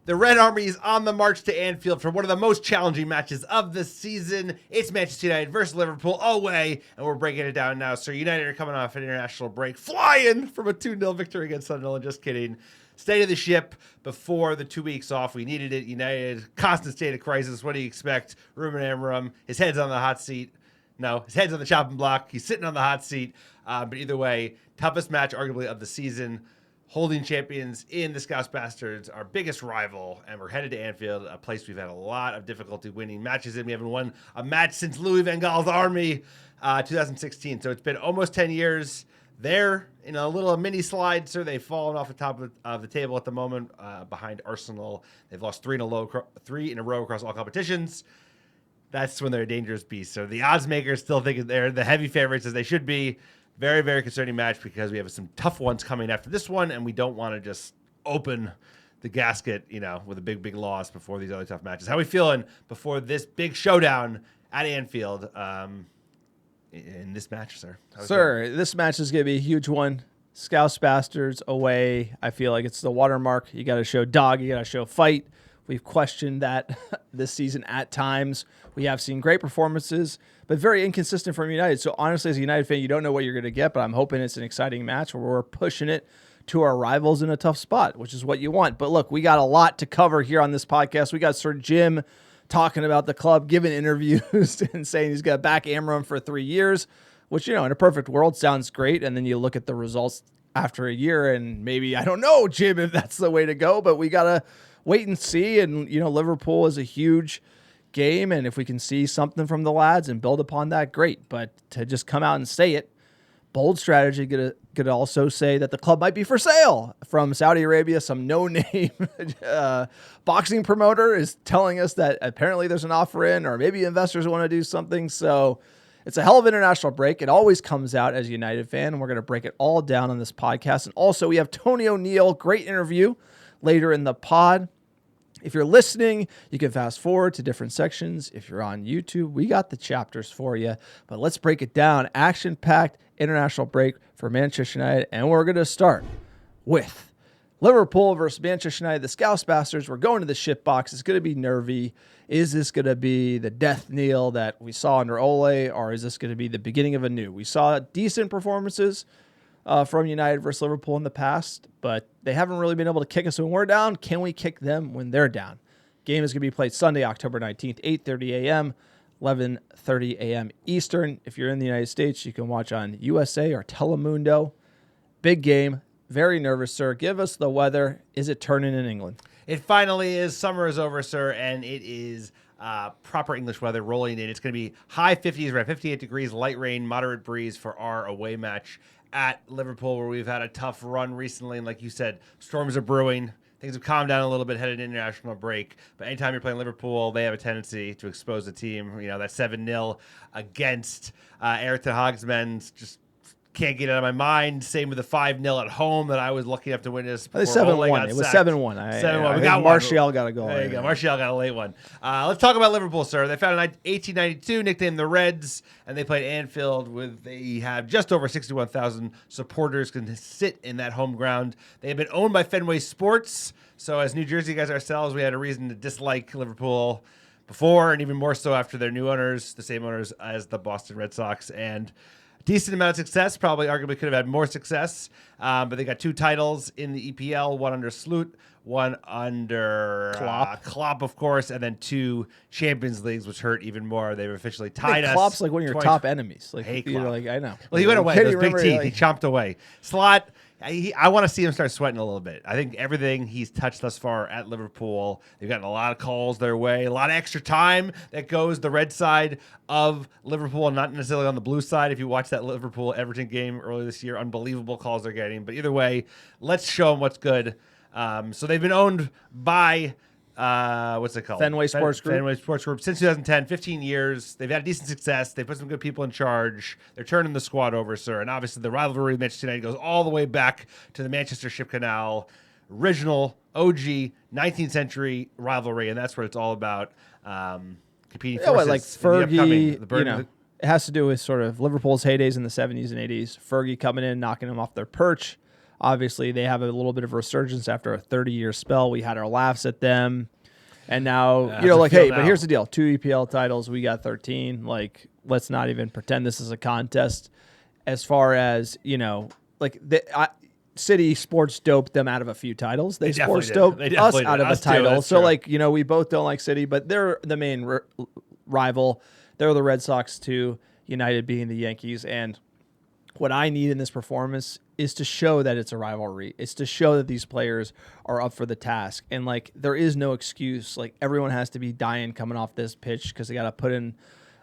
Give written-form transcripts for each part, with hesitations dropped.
The Red Army is on the march to Anfield for one of the most challenging matches of the season. It's Manchester United versus Liverpool away, and we're breaking it down now. So United are coming off an international break, flying from a 2-0 victory against Sunderland. Just kidding. State of the ship before the 2 weeks off. We needed it. United, constant state of crisis. What do you expect? Ruben Amorim, his head's on the hot seat. No, his head's on the chopping block. He's sitting on the hot seat. But either way, toughest match arguably of the season. Holding champions in the Scouse Bastards, our biggest rival, and we're headed to Anfield, a place we've had a lot of difficulty winning matches in. We haven't won a match since Louis van Gaal's Army, 2016. So it's been almost 10 years. They're in a little mini slide, so they've fallen off the top of the table at the moment behind Arsenal. They've lost three in a row across all competitions. That's when they're a dangerous beast. So the odds makers still think they're the heavy favorites as they should be. Very, very concerning match because we have some tough ones coming after this one, and we don't want to just open the gasket, with a big, big loss before these other tough matches. How are we feeling before this big showdown at Anfield in this match, sir? Sir, this match is going to be a huge one. Scouse Bastards away. I feel like it's the watermark. You got to show dog. You got to show fight. We've questioned that this season at times. We have seen great performances, but very inconsistent from United. So honestly, as a United fan, you don't know what you're going to get, but I'm hoping it's an exciting match where we're pushing it to our rivals in a tough spot, which is what you want. But look, we got a lot to cover here on this podcast. We got Sir Jim talking about the club, giving interviews and saying he's going to back Amorim for 3 years, which, in a perfect world sounds great. And then you look at the results after a year and maybe, I don't know, Jim, if that's the way to go, but we got to wait and see. And, Liverpool is a huge game. And if we can see something from the lads and build upon that, great. But to just come out and say it, bold strategy, could also say that the club might be for sale from Saudi Arabia. Some no-name boxing promoter is telling us that apparently there's an offer in, or maybe investors want to do something. So it's a hell of an international break. It always comes out as a United fan, and we're going to break it all down on this podcast. And also we have Tony O'Neill, great interview later in the pod. If you're listening, you can fast forward to different sections. If you're on YouTube, we got the chapters for you. But let's break it down. Action-packed international break for Manchester United. And we're going to start with Liverpool versus Manchester United. The Scouse Bastards, we're going to the shit box. It's going to be nervy. Is this going to be the death knell that we saw under Ole, or is this going to be the beginning of a new? We saw decent performances from United versus Liverpool in the past, but they haven't really been able to kick us when we're down. Can we kick them when they're down? Game is going to be played Sunday, October 19th, 8:30 a.m., 11:30 a.m. Eastern. If you're in the United States, you can watch on USA or Telemundo. Big game. Very nervous, sir. Give us the weather. Is it turning in England? It finally is. Summer is over, sir, and it is proper English weather rolling in. It's going to be high 50s, around 58 degrees, light rain, moderate breeze for our away match at Liverpool, where we've had a tough run recently. And like you said, storms are brewing. Things have calmed down a little bit headed into international break. But anytime you're playing Liverpool, they have a tendency to expose the team. That 7-0 against Erik ten Hag's men just can't get it out of my mind. Same with the 5-0 at home that I was lucky enough to witness. I think 7-1. It was 7-1. 7-1. We got Martial got to go. There you go. Martial got a late one. Let's talk about Liverpool, sir. They founded in 1892, nicknamed the Reds, and they played Anfield. They have just over 61,000 supporters can sit in that home ground. They have been owned by Fenway Sports. So as New Jersey guys ourselves, we had a reason to dislike Liverpool before, and even more so after their new owners, the same owners as the Boston Red Sox. And decent amount of success, probably arguably could have had more success, but they got 2 titles in the EPL, one under Sloot, one under Klopp, of course, and then 2 Champions Leagues, which hurt even more. They've officially tied us. Klopp's like one of your top enemies. Like, hey, you're like, I know. Well, he went away. Those big teeth. He chomped away. Slot. I want to see him start sweating a little bit. I think everything he's touched thus far at Liverpool, they've gotten a lot of calls their way, a lot of extra time that goes the red side of Liverpool, not necessarily on the blue side. If you watch that Liverpool-Everton game earlier this year, unbelievable calls they're getting. But either way, let's show them what's good. So they've been owned by what's it called? Fenway Sports Group. Fenway Sports Group since 2010, 15 years. They've had decent success. They put some good people in charge. They're turning the squad over, sir. And obviously the rivalry with Manchester United goes all the way back to the Manchester Ship Canal, original OG 19th century rivalry, and that's what it's all about. Competing forces. Like Fergie, it has to do with sort of Liverpool's heydays in the 70s and 80s. Fergie coming in, knocking them off their perch. Obviously, they have a little bit of resurgence after a 30-year spell. We had our laughs at them. And now, hey, but here's the deal. 2 EPL titles, we got 13. Like, let's not even pretend this is a contest. As far as, City sports doped them out of a few titles. They sports doped us out of a title. So, we both don't like City, but they're the main rival. They're the Red Sox too, United being the Yankees. And what I need in this performance is to show that it's a rivalry. It's to show that these players are up for the task. And, there is no excuse. Everyone has to be dying coming off this pitch because they got to put in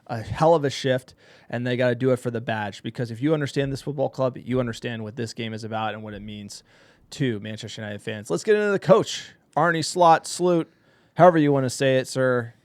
a hell of a shift, and they got to do it for the badge. Because if you understand this football club, you understand what this game is about and what it means to Manchester United fans. Let's get into the coach, Arne Slot, Sloot, however you want to say it, sir.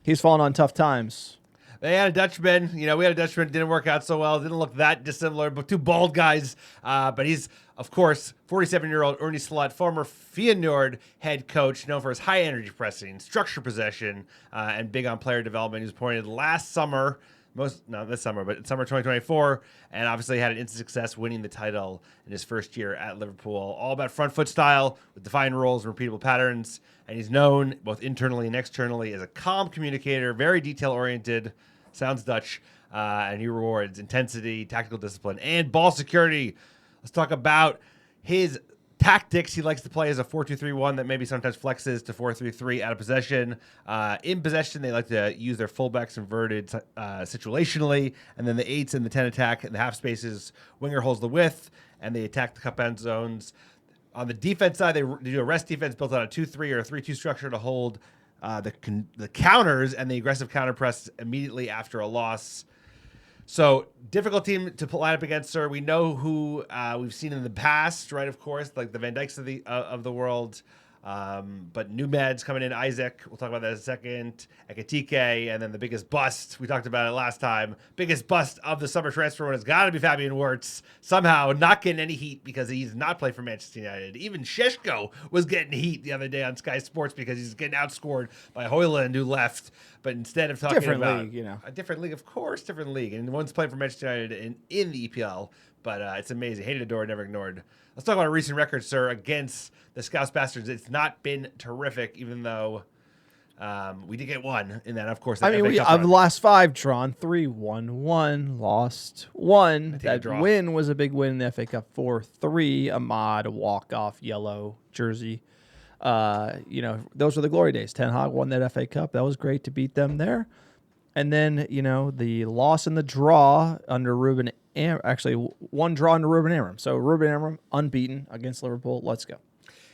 He's fallen on tough times. They had a Dutchman. We had a Dutchman. Didn't work out so well. Didn't look that dissimilar, but 2 bald guys. But he's, of course, 47-year-old Arne Slot, former Feyenoord head coach, known for his high-energy pressing, structured possession, and big on player development. He was appointed last summer, this summer, but summer 2024, and obviously had an instant success winning the title in his first year at Liverpool. All about front foot style with defined roles and repeatable patterns. And he's known both internally and externally as a calm communicator, very detail-oriented, sounds Dutch, and he rewards intensity, tactical discipline, and ball security. Let's talk about his tactics. He likes to play as a 4-2-3-1 that maybe sometimes flexes to 4-3-3 out of possession. In possession, they like to use their fullbacks inverted situationally, and then the 8s and the 10 attack in the half spaces. Winger holds the width, and they attack the cup end zones. On the defense side, they do a rest defense built on a 2-3 or a 3-2 structure to hold the counters and the aggressive counter press immediately after a loss. So difficult team to line up against, sir. We know who we've seen in the past, right? Of course, like the Van Dijks of the world. But new meds coming in, Isaac. We'll talk about that in a second. Ekitike, and then the biggest bust. We talked about it last time. Biggest bust of the summer transfer window has got to be Fabian Wirtz. Somehow not getting any heat because he's not played for Manchester United. Even Šeško was getting heat the other day on Sky Sports because he's getting outscored by Højlund, who left. But instead of talking about a different league, of course, different league. And one's playing for Manchester United in the EPL. But it's amazing. Hated adored, never ignored. Let's talk about a recent record, sir, against the Scouse Bastards. It's not been terrific, even though we did get one in that, of course. Of the last 5, drawn 3, won 1, lost 1. That win was a big win in the FA Cup 4-3. Ahmad, a walk-off yellow jersey. Those were the glory days. Ten Hag won that FA Cup. That was great to beat them there. And then, the loss and the draw under Ruben actually, one draw under Ruben Amorim. So Ruben Amorim unbeaten against Liverpool. Let's go.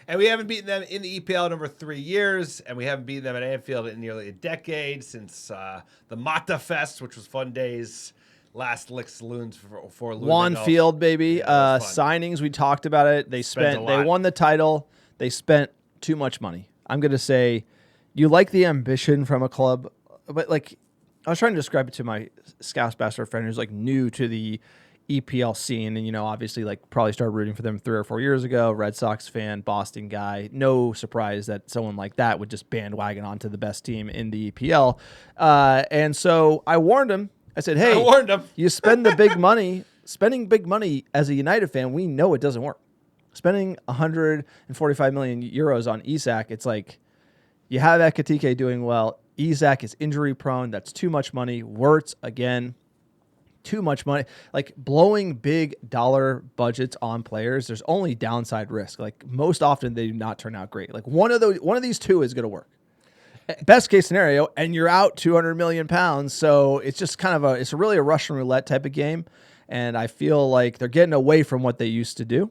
And we haven't beaten them in the EPL in over 3 years, and we haven't beaten them at Anfield in nearly a decade since the Mata Fest, which was fun days. Last Lick Saloons for Juan Field, baby. Signings, we talked about it. They won the title. They spent too much money. I'm going to say you like the ambition from a club, but I was trying to describe it to my Scouse Bastard friend who's new to the EPL scene, and obviously probably started rooting for them 3 or 4 years ago. Red Sox fan, Boston guy. No surprise that someone like that would just bandwagon onto the best team in the EPL. And so I warned him. I said, "Hey, you spend the big money. Spending big money as a United fan, we know it doesn't work. Spending 145 million euros on Isak, it's you have Ekitike doing well. Isak is injury prone. That's too much money. Wirtz, again, too much money. Blowing big dollar budgets on players, there's only downside risk. Most often they do not turn out great. One of these two is going to work. Best case scenario, and you're out 200 million pounds. So it's just it's really a Russian roulette type of game. And I feel like they're getting away from what they used to do.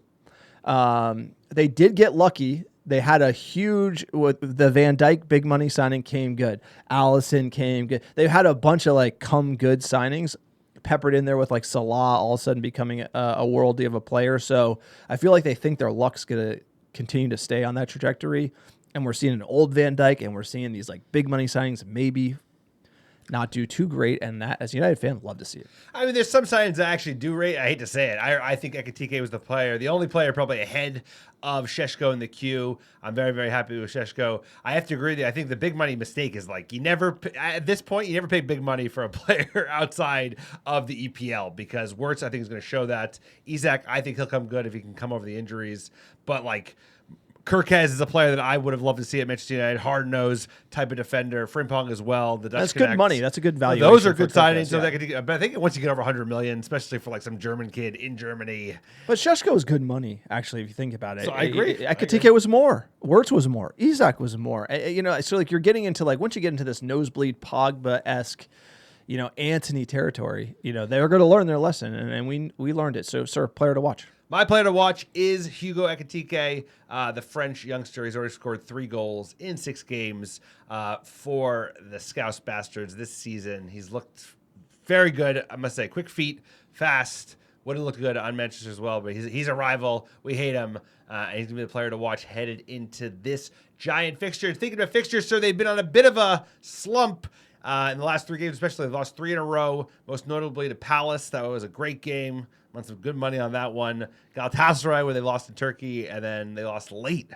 They did get lucky. They had a huge, with the Van Dijk big money signing came good. Allison came good. They had a bunch of come good signings peppered in there with Salah all of a sudden becoming a worldie of a player. So I feel like they think their luck's going to continue to stay on that trajectory. And we're seeing an old Van Dijk, and we're seeing these big money signings maybe not do too great, and that, as a United fan, love to see it. I mean, there's some signs that actually do rate. I hate to say it. I think Ekitike was the only player probably ahead of Šeško in the queue. I'm very, very happy with Šeško. I have to agree with you. I think the big money mistake is like at this point, you never pay big money for a player outside of the EPL because Wirtz, I think, is going to show that. Isak, I think he'll come good if he can come over the injuries. But like, Zirkzee is a player that I would have loved to see at Manchester United. Hard-nosed type of defender. Frimpong as well. The Dutch That's Connect. good money. That's a good value. Those are good signings. So yeah. but I think once you get over 100 million, especially for like some German kid in Germany. But Šeško is good money, actually, if you think about it. So I agree. Ekitike was more. Wirtz was more. Isak was more. So like you're getting into like once you get into this nosebleed Pogba-esque, Antony territory, they're going to learn their lesson, and we learned it. So, sir, player to watch. My player to watch is Hugo Ekitike, the French youngster. He's already scored 3 goals in 6 games for the Scouse Bastards this season. He's looked very good, I must say. Quick feet, fast. Would have looked good on Manchester as well, but he's a rival. We hate him, and he's going to be the player to watch headed into this giant fixture. Thinking about fixtures, sir, they've been on a bit of a slump in the last 3 games, especially. They've lost 3 in a row, most notably to Palace. That was a great game. Won some good money on that one. Galatasaray, where they lost in Turkey, and then they lost late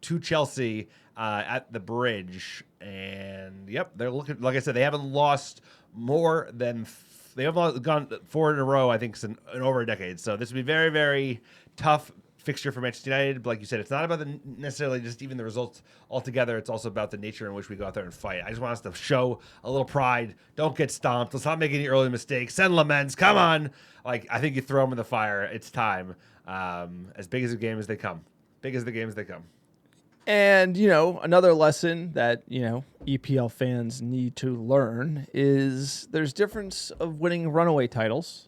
to Chelsea at the Bridge. And yep, they're looking, like I said, they haven't lost more than they haven't gone 4 in a row, I think, in over a decade. So this would be very, very tough fixture for Manchester United. But like you said, it's not about necessarily just even the results altogether. It's also about the nature in which we go out there and fight. I just want us to show a little pride. Don't get stomped. Let's not make any early mistakes. Send laments. Come on. Like, I think you throw them in the fire. It's time. As big as the game as they come. Big as the game as they come. And, another lesson that, EPL fans need to learn is there's difference of winning runaway titles.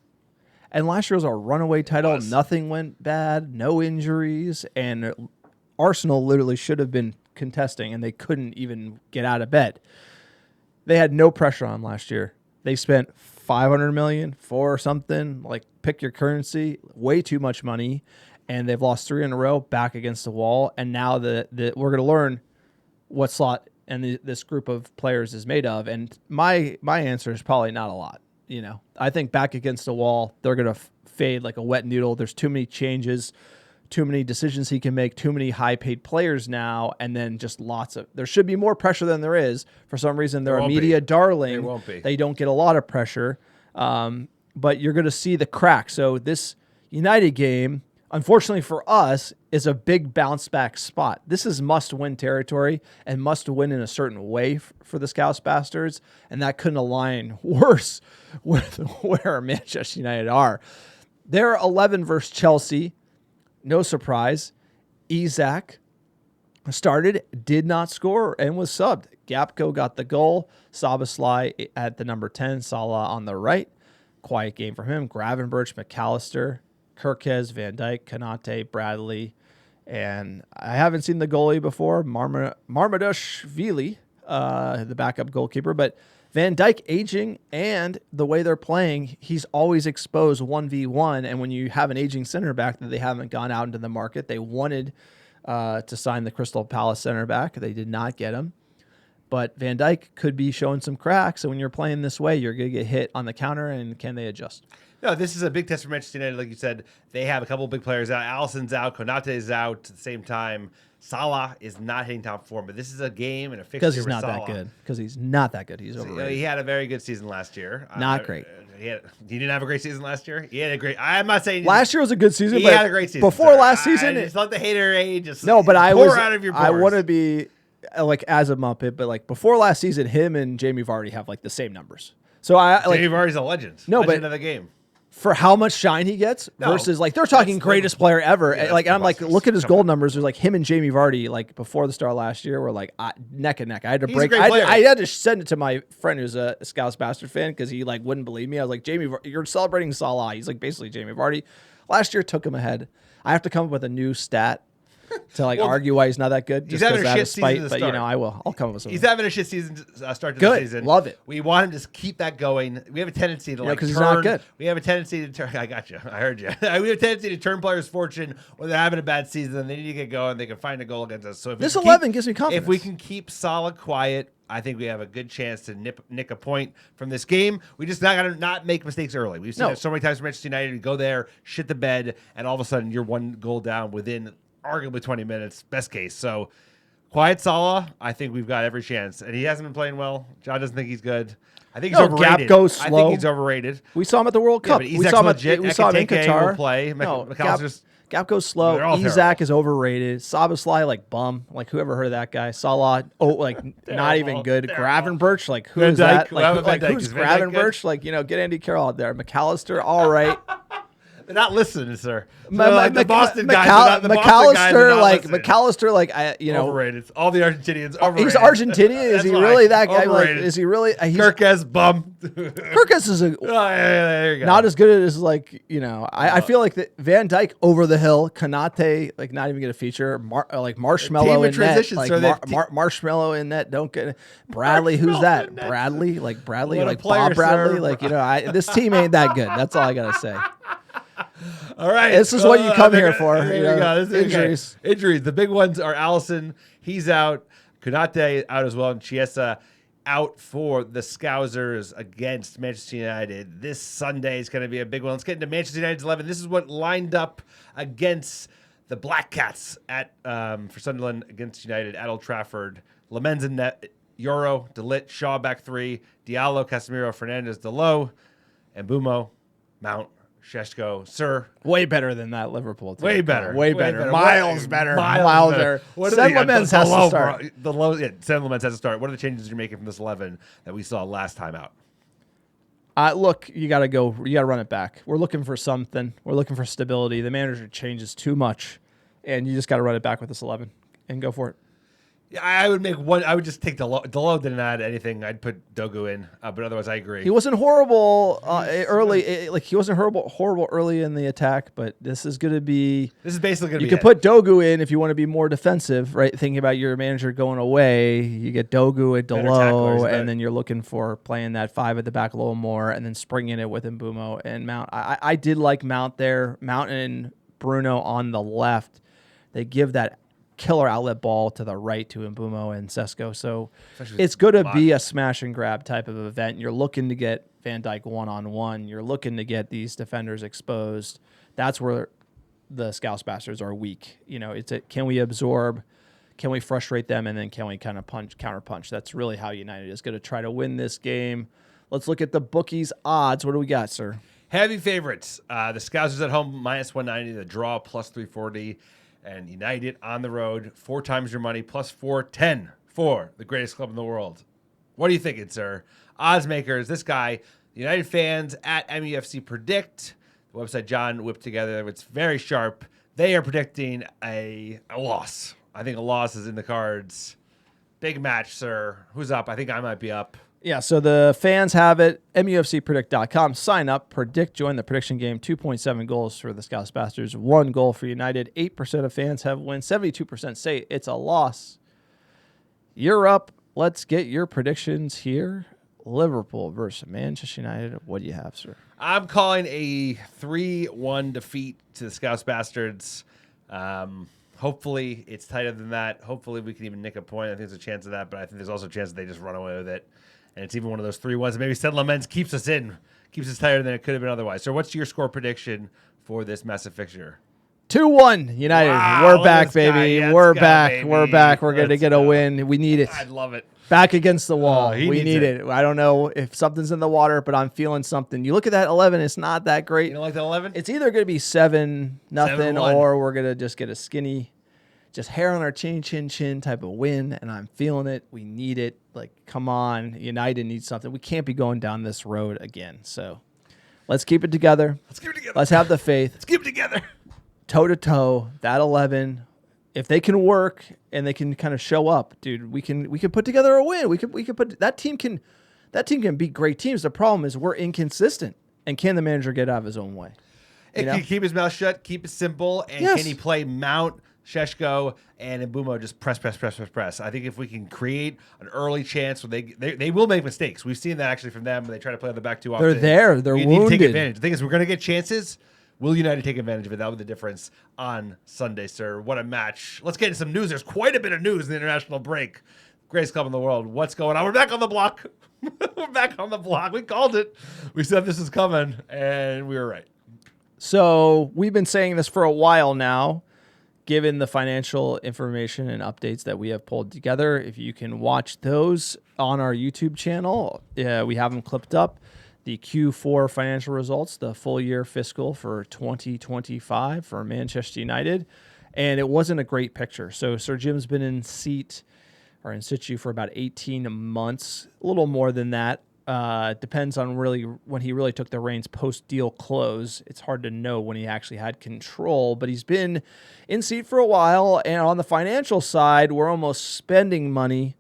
And last year was a runaway title. Nothing went bad, no injuries, and Arsenal literally should have been contesting, and they couldn't even get out of bed. They had no pressure on them last year. They spent $500 million for something, like pick your currency, way too much money, and they've lost 3 in a row, back against the wall. And now we're going to learn what Slot and this group of players is made of. And my answer is probably not a lot. I think back against the wall, they're going to fade like a wet noodle. There's too many changes, too many decisions he can make, too many high-paid players now, and then just there should be more pressure than there is. For some reason, they're a media darling. There won't be. They don't get a lot of pressure, but you're going to see the crack. So this United game, unfortunately for us, is a big bounce-back spot. This is must-win territory and must-win in a certain way for the Scouse Bastards, and that couldn't align worse with where Manchester United are. They're 11 versus Chelsea. No surprise. Isak started, did not score, and was subbed. Gapco got the goal. Szoboszlai at the number 10. Salah on the right. Quiet game for him. Gravenberch, McAllister, Zirkzee, Van Dijk, Konate, Bradley. And I haven't seen the goalie before, Marmadashvili, the backup goalkeeper. But Van Dijk aging and the way they're playing, he's always exposed 1v1. And when you have an aging center back that they haven't gone out into the market, they wanted to sign the Crystal Palace center back. They did not get him. But Van Dijk could be showing some cracks. And when you're playing this way, you're going to get hit on the counter. And can they adjust? No, this is a big test for Manchester United. Like you said, they have a couple of big players out. Alisson's out. Konate is out at the same time. Salah is not hitting top form, but this is a game and a fixture because he's with not Salah. that good. Because he's not that good. He's overrated. He had a very good season last year. Not great. He didn't have a great season last year. He had a great. I'm not saying last year was a good season. He but had a great season. Before last season, just let the hater just no. But pour out of your pores. I want to be like as a Muppet, but like before last season, him and Jamie Vardy have like the same numbers. So Jamie Vardy's a legend. No, legend but of the game. For how much shine he gets versus like they're talking greatest player ever. Yeah, like I'm like look at his goal numbers. There's like him and Jamie Vardy like before the start last year were like neck and neck. I had to break. I had to send it to my friend who's a Scouse Bastard fan because he like wouldn't believe me. I was like, Jamie, you're celebrating Salah. He's like basically Jamie Vardy. Last year took him ahead. I have to come up with a new stat to argue why he's not that good. Just having because a out shit of spite, season to but start. I will. I'll come up with something. He's having a shit season start to Good. the season. Love it. We want him to just keep that going. We have a tendency to because turn. he's not good. We have a tendency to turn. I got you. I heard you. We have a tendency to turn players' fortune when they're having a bad season and they need to get going. They can find a goal against us. So if This 11 gives me confidence. If we can keep solid quiet, I think we have a good chance to nick a point from this game. We just got to not make mistakes early. We've seen it so many times for Manchester United. We go there, shit the bed, and all of a sudden you're one goal down within arguably 20 minutes, best case. So quiet Salah, I think we've got every chance. And he hasn't been playing well. John doesn't think he's good. I think he's overrated. Gap goes slow. I think he's overrated. We saw him at the World Cup. But we saw him legit. We saw him in Ekitike Qatar. will play. No, McAllister's Gap goes slow. They're all Isak terrible. is overrated. Szoboszlai, bum. Whoever heard of that guy? Salah, not even good. Terrible. Gravenberch, who Van is that? Dijk, Van Dijk. Who's Is Van Dijk good? Gravenberch? Get Andy Carroll out there. McAllister, all right. They're not listening, sir. The Boston guys. McAllister, overrated. All the Argentinians overrated. he's Argentinian. Is That's he why. really that guy? Overrated. Is he really? Kirkes bum. Kirkus is There you go. not as good as I feel like Van Dijk over the hill, Konate not even get a feature. Marshmallow Team in in transition, net, sir. Marshmallow in net. Don't get Bradley. Who's that? Bradley, Bradley, What a Bob player, Bradley. sir. This team ain't that good. That's all I gotta say. All right. This is what you come here for. There you go. This is Injuries. Okay. Injuries. The big ones are Allison. He's out. Konate out as well. And Chiesa out for the Scousers against Manchester United. This Sunday is going to be a big one. Let's get into Manchester United's 11. This is what lined up against the Black Cats for Sunderland against United at Old Trafford. Lamens in net. Euro, DeLitt, Shaw back three. Diallo, Casemiro, Fernandez, Delo, and Mbumo, Mount, Sheshko, Sir. Way better than that Liverpool team. Way better. Way better. Miles better. Miles better. Sen Lamens has to start. Sen Lamens has to start. What are the changes you're making from this 11 that we saw last time out? Look, you got to run it back. We're looking for something. We're looking for stability. The manager changes too much, and you just got to run it back with this 11 and go for it. Yeah, I would make one. I would just take Delo. Delo didn't add anything. I'd put Dogu in, but otherwise, I agree. He wasn't horrible early. He wasn't horrible early in the attack. But this is going to be. This is basically going to be. You could put Dogu in if you want to be more defensive, right? Thinking about your manager going away, you get Dogu at Delo, and then you're looking for playing that 5 at the back a little more, and then springing it with Mbumo and Mount. I did like Mount there. Mount and Bruno on the left. They give that killer outlet ball to the right to Mbumo and Sesko. So it's going to be a smash and grab type of event. You're looking to get Van Dijk one-on-one. You're looking to get these defenders exposed. That's where the Scouse Bastards are weak. Can we absorb? Can we frustrate them? And then can we kind of counter punch? That's really how United is going to try to win this game. Let's look at the bookies odds. What do we got, sir? Heavy favorites. The Scousers at home, -190. The draw, +340. And United on the road, 4 times your money, +410 for the greatest club in the world. What are you thinking, sir? Odds makers, this guy, the United fans at MUFC predict. The website John whipped together, it's very sharp. They are predicting a loss. I think a loss is in the cards. Big match, sir. Who's up? I think I might be up. Yeah, so the fans have it. MUFCpredict.com. Sign up, predict, join the prediction game. 2.7 goals for the Scouse Bastards, 1 goal for United. 8% of fans have win. 72% say it's a loss. You're up. Let's get your predictions here. Liverpool versus Manchester United. What do you have, sir? I'm calling a 3-1 defeat to the Scouse Bastards. Hopefully it's tighter than that. Hopefully we can even nick a point. I think there's a chance of that, but I think there's also a chance that they just run away with it. And it's even one of those 3-1s. Maybe Sen Lamens keeps us tighter than it could have been otherwise. So what's your score prediction for this massive fixture? 2-1 United. Wow, we're back, baby. Yeah, we're back. baby. We're back. We're going to get a win. We need it. I love it. Back against the wall. He we needs need it. I don't know if something's in the water, but I'm feeling something. You look at that 11, it's not that great. You don't like that 11? It's either going to be 7-0 7-1. or we're going to just get a skinny, just hair on our chin type of win, and I'm feeling it. We need it. Come on. United needs something. We can't be going down this road again. So let's keep it together. Let's have the faith. Let's keep it together. Toe-to-toe, that 11. If they can work and they can kind of show up, dude, we can put together a win. We can put that team can beat great teams. The problem is we're inconsistent. And can the manager get out of his own way? And can he keep his mouth shut, keep it simple, and Yes. can he play Mount, Šeško and Mbumo just press. I think if we can create an early chance where they will make mistakes. We've seen that actually from them when they try to play on the back too often. They're there. They're wounded. Need to take advantage. The thing is, we're going to get chances. Will United take advantage of it? That'll be the difference on Sunday, sir. What a match. Let's get into some news. There's quite a bit of news in the international break. Greatest club in the world. What's going on? We're back on the block. We're back on the block. We called it. We said this is coming, and we were right. So we've been saying this for a while now, given the financial information and updates that we have pulled together. If you can watch those on our YouTube channel, we have them clipped up. The Q4 financial results, the full year fiscal for 2025 for Manchester United. And it wasn't a great picture. So Sir Jim's been in situ for about 18 months, a little more than that. Depends on really when he really took the reins post-deal close. It's hard to know when he actually had control, but he's been in seat for a while. And on the financial side, we're almost spending money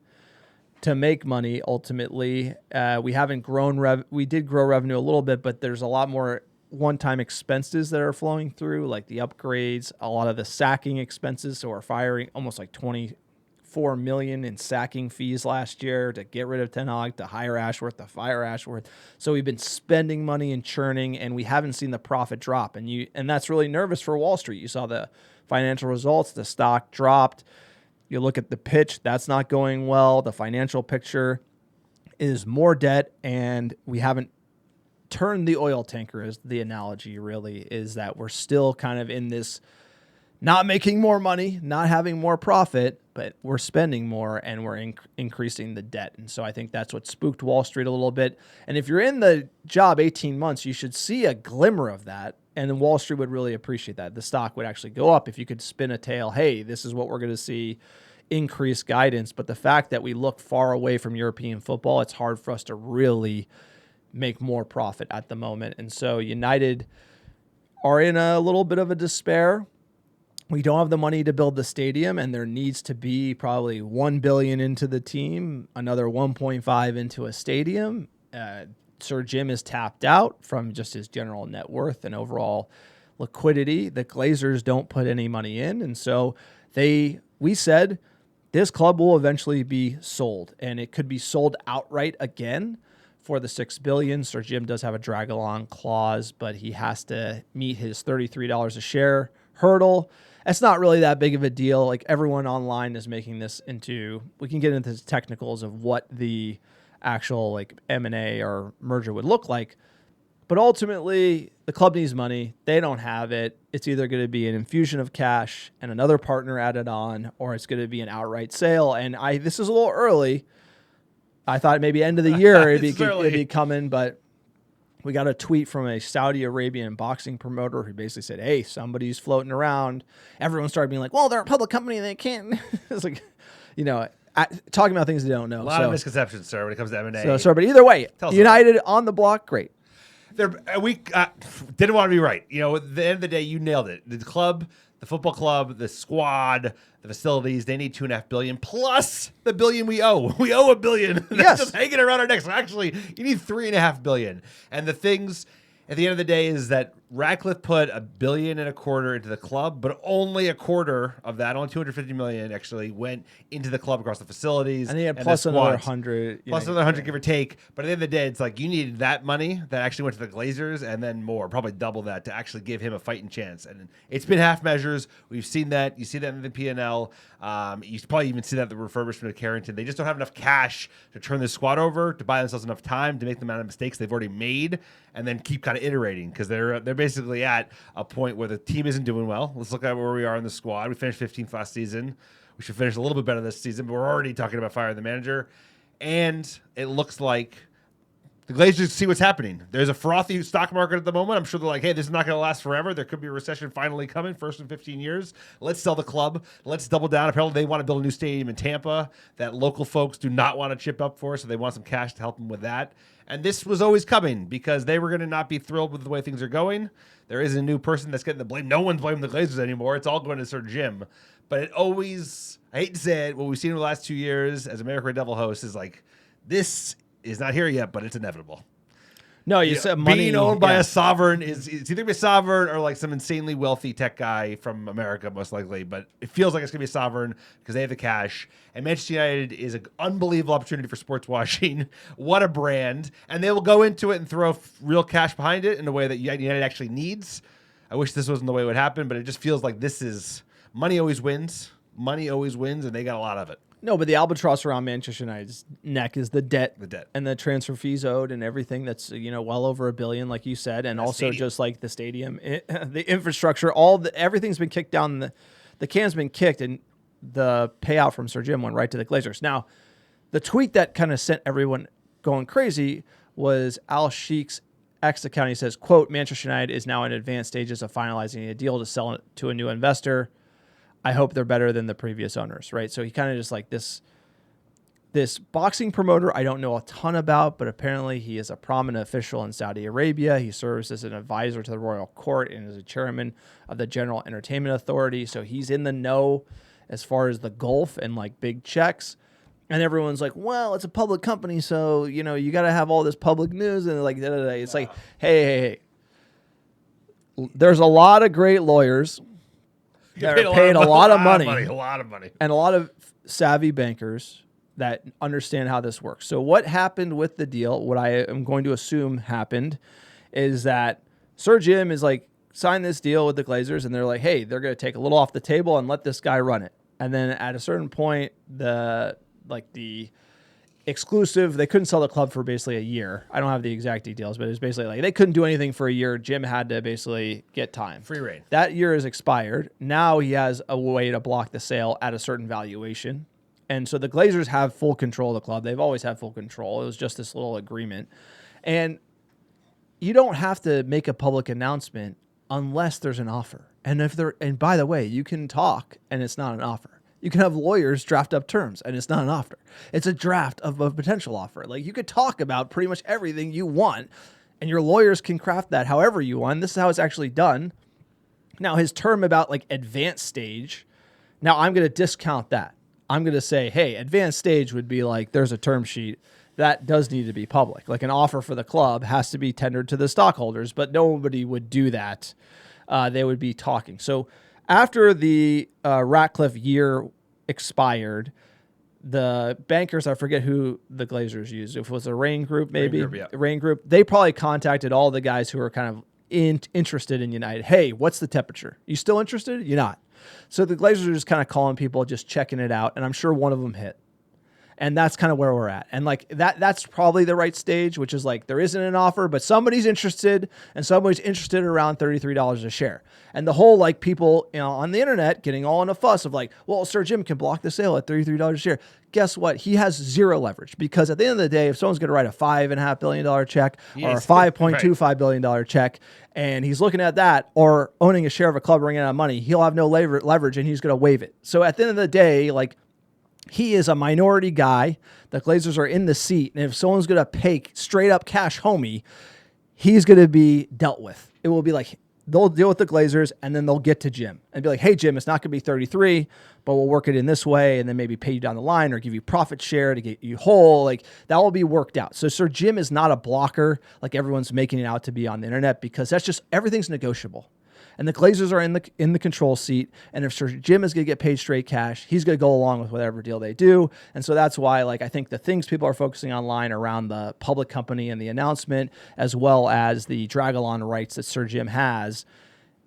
to make money. Ultimately, we haven't grown. We did grow revenue a little bit, but there's a lot more one-time expenses that are flowing through, like the upgrades, a lot of the sacking expenses. So we're firing almost like 24 million in sacking fees last year to get rid of Ten Hag, to hire Ashworth, to fire Ashworth. So we've been spending money and churning, and we haven't seen the profit drop. And that's really nervous for Wall Street. You saw the financial results, the stock dropped. You look at the pitch, that's not going well. The financial picture is more debt, and we haven't turned the oil tanker, is the analogy really, is that we're still kind of in this not making more money, not having more profit, but we're spending more and we're increasing the debt. And so I think that's what spooked Wall Street a little bit. And if you're in the job 18 months, you should see a glimmer of that. And then Wall Street would really appreciate that. The stock would actually go up if you could spin a tail. Hey, this is what we're going to see, increased guidance. But the fact that we look far away from European football, it's hard for us to really make more profit at the moment. And so United are in a little bit of a despair. We don't have the money to build the stadium, and there needs to be probably $1 billion into the team, another 1.5 into a stadium. Sir Jim is tapped out from just his general net worth and overall liquidity. The Glazers don't put any money in, and so we said this club will eventually be sold, and it could be sold outright again for the $6 billion. Sir Jim does have a drag-along clause, but he has to meet his $33 a share hurdle. It's not really that big of a deal. Like, everyone online is making this into, we can get into the technicals of what the actual like M&A or merger would look like. But ultimately, the club needs money. They don't have it. It's either going to be an infusion of cash and another partner added on, or it's going to be an outright sale. And this is a little early. I thought maybe end of the year it'd be coming, but we got a tweet from a Saudi Arabian boxing promoter who basically said, hey, somebody's floating around. Everyone started being like, well, they're a public company and they can't. It's like, talking about things they don't know. A lot of misconceptions, sir, when it comes to M&A. But either way, United on the block, great. We didn't want to be right. At the end of the day, you nailed it. The club, the football club, the squad, the facilities, they need $2.5 billion plus the $1 billion we owe. We owe $1 billion. That's just hanging around our necks. So actually, you need $3.5 billion. And the things at the end of the day is that Ratcliffe put $1.25 billion into the club, but only a quarter of that, only $250 million, actually went into the club across the facilities. And he had plus another 100. Plus another 100, give or take. But at the end of the day, it's like you needed that money that actually went to the Glazers and then more, probably double that, to actually give him a fighting chance. And it's been half measures. We've seen that. You see that in the P&L. You probably even see that in the refurbishment of Carrington. They just don't have enough cash to turn this squad over, to buy themselves enough time to make the amount of mistakes they've already made, and then keep kind of iterating, because they're basically at a point where the team isn't doing well. Let's look at where we are in the squad. We finished 15th last season. We should finish a little bit better this season, but we're already talking about firing the manager. And it looks like the Glazers see what's happening. There's a frothy stock market at the moment. I'm sure they're like, hey, this is not going to last forever. There could be a recession finally coming, first in 15 years. Let's sell the club. Let's double down. Apparently, they want to build a new stadium in Tampa that local folks do not want to chip up for, so they want some cash to help them with that. And this was always coming because they were going to not be thrilled with the way things are going. There is a new person that's getting the blame. No one's blaming the Glazers anymore. It's all going to Sir Jim. But it always, I hate to say it, what we've seen in the last 2 years as American Red Devil host is like, this is not here yet, but it's inevitable. No, you said money. Being owned by a sovereign it's either gonna be a sovereign or like some insanely wealthy tech guy from America, most likely. But it feels like it's gonna be a sovereign because they have the cash. And Manchester United is an unbelievable opportunity for sports washing. What a brand! And they will go into it and throw real cash behind it in a way that United actually needs. I wish this wasn't the way it would happen, but it just feels like this is money always wins. Money always wins, and they got a lot of it. No, but the albatross around Manchester United's neck is the debt, and the transfer fees owed, and everything that's well over $1 billion, like you said, and also stadium. Just like the stadium, the infrastructure, everything's been kicked down. The can's been kicked, and the payout from Sir Jim went right to the Glazers. Now, the tweet that kind of sent everyone going crazy was Al Sheikh's X account. He says, "Quote: Manchester United is now in advanced stages of finalizing a deal to sell it to a new investor. I hope they're better than the previous owners," right? So he kind of just like this boxing promoter I don't know a ton about, but apparently he is a prominent official in Saudi Arabia. He serves as an advisor to the royal court and is a chairman of the General Entertainment Authority. So he's in the know as far as the Gulf and like big checks. And everyone's like, well, it's a public company, so, you got to have all this public news. And like, it's like, hey. There's a lot of great lawyers that are paid a lot of money. A lot of money. And a lot of savvy bankers that understand how this works. So what happened with the deal, what I am going to assume happened, is that Sir Jim is like, sign this deal with the Glazers, and they're like, hey, they're going to take a little off the table and let this guy run it. And then at a certain point, the exclusive, they couldn't sell the club for basically a year. I don't have the exact details, but it was basically like they couldn't do anything for a year. Jim had to basically get time. Free reign. That year is expired. Now he has a way to block the sale at a certain valuation. And so the Glazers have full control of the club. They've always had full control. It was just this little agreement. And you don't have to make a public announcement unless there's an offer. And by the way, you can talk and it's not an offer. You can have lawyers draft up terms, and it's not an offer. It's a draft of a potential offer. Like, you could talk about pretty much everything you want, and your lawyers can craft that however you want. This is how it's actually done. Now, his term about, like, advanced stage, now I'm going to discount that. I'm going to say, hey, advanced stage would be like there's a term sheet. That does need to be public. Like, an offer for the club has to be tendered to the stockholders, but nobody would do that. They would be talking. So, after the Ratcliffe year expired, the bankers, I forget who the Glazers used. If it was a Rain Group, maybe. Rain Group. They probably contacted all the guys who were kind of interested in United. Hey, what's the temperature? You still interested? You're not. So the Glazers are just kind of calling people, just checking it out. And I'm sure one of them hit. And that's kind of where we're at. And like that's probably the right stage, which is like there isn't an offer, but somebody's interested, and somebody's interested around $33 a share. And the whole like people on the internet getting all in a fuss of like, well, Sir Jim can block the sale at $33 a share. Guess what? He has zero leverage, because at the end of the day, if someone's going to write a $5.5 billion check or a $5.25 billion check, and he's looking at that or owning a share of a club bringing out money, he'll have no leverage and he's going to waive it. So at the end of the day, like, he is a minority guy. The Glazers are in the seat. And if someone's going to pay straight up cash homie, he's going to be dealt with. It will be like they'll deal with the Glazers, and then they'll get to Jim and be like, hey, Jim, it's not going to be 33, but we'll work it in this way, and then maybe pay you down the line or give you profit share to get you whole. Like, that will be worked out. So Sir Jim is not a blocker like everyone's making it out to be on the internet, because that's just everything's negotiable. And the Glazers are in the control seat. And if Sir Jim is going to get paid straight cash, he's going to go along with whatever deal they do. And so that's why, like, I think the things people are focusing online around the public company and the announcement, as well as the drag-along rights that Sir Jim has,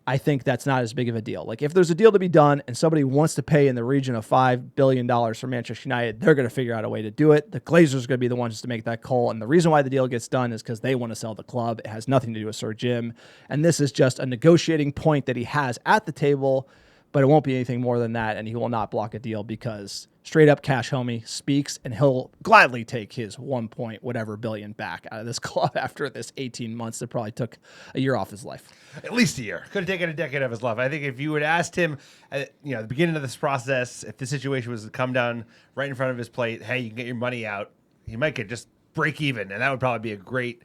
I think that's not as big of a deal. Like, if there's a deal to be done and somebody wants to pay in the region of $5 billion for Manchester United, they're going to figure out a way to do it. The Glazers are going to be the ones to make that call. And the reason why the deal gets done is because they want to sell the club. It has nothing to do with Sir Jim. And this is just a negotiating point that he has at the table, but it won't be anything more than that. And he will not block a deal, because straight up cash homie speaks, and he'll gladly take his 1 point whatever billion back out of this club after this 18 months that probably took a year off his life. At least a year. Could have taken a decade of his life. I think if you would asked him at the beginning of this process, if the situation was to come down right in front of his plate, hey, you can get your money out, he might get just break even, and that would probably be a great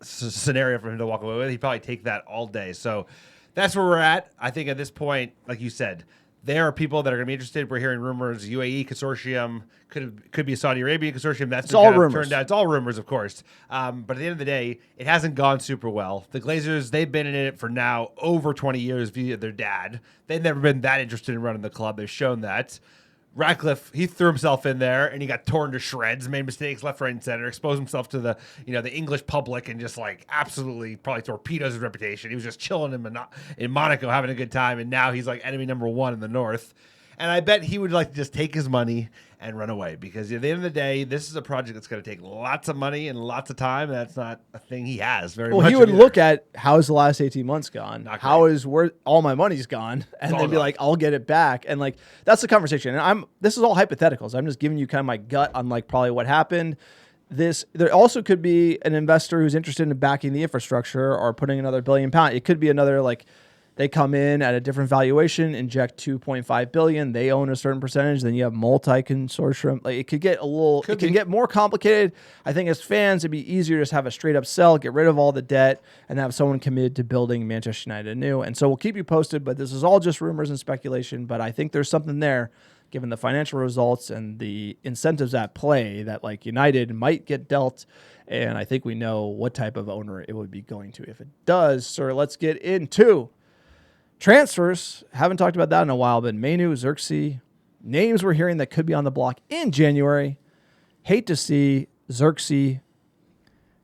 scenario for him to walk away with. He'd probably take that all day. So that's where we're at. I think at this point, like you said, There are people that are going to be interested. We're hearing rumors. UAE consortium could be a Saudi Arabian consortium. That's all rumors. Turned out. It's all rumors, of course. But at the end of the day, it hasn't gone super well. The Glazers, they've been in it for now over 20 years via their dad. They've never been that interested in running the club. They've shown that. Ratcliffe, he threw himself in there and he got torn to shreds, made mistakes left, right, and center, exposed himself to the English public and just like absolutely probably torpedoes his reputation. He was just chilling in Monaco, having a good time, and now he's like enemy number one in the North. And I bet he would like to just take his money and run away, because at the end of the day, this is a project that's going to take lots of money and lots of time. And that's not a thing he has very much. Well, he would look at how's the last 18 months gone? How is all my money's gone? And then be like, I'll get it back. And like, that's the conversation. And this is all hypotheticals. I'm just giving you kind of my gut on like probably what happened. There also could be an investor who's interested in backing the infrastructure or putting another £1 billion. It could be another like, they come in at a different valuation, inject $2.5 billion. They own a certain percentage. Then you have multi-consortium. Like, it could get can get more complicated. I think as fans, it'd be easier to just have a straight up sell, get rid of all the debt, and have someone committed to building Manchester United anew. And so we'll keep you posted. But this is all just rumors and speculation. But I think there's something there, given the financial results and the incentives at play, that like United might get dealt. And I think we know what type of owner it would be going to if it does. So let's get into transfers. Haven't talked about that in a while, but Mainu, Zirkzee, names we're hearing that could be on the block in January. Hate to see Zirkzee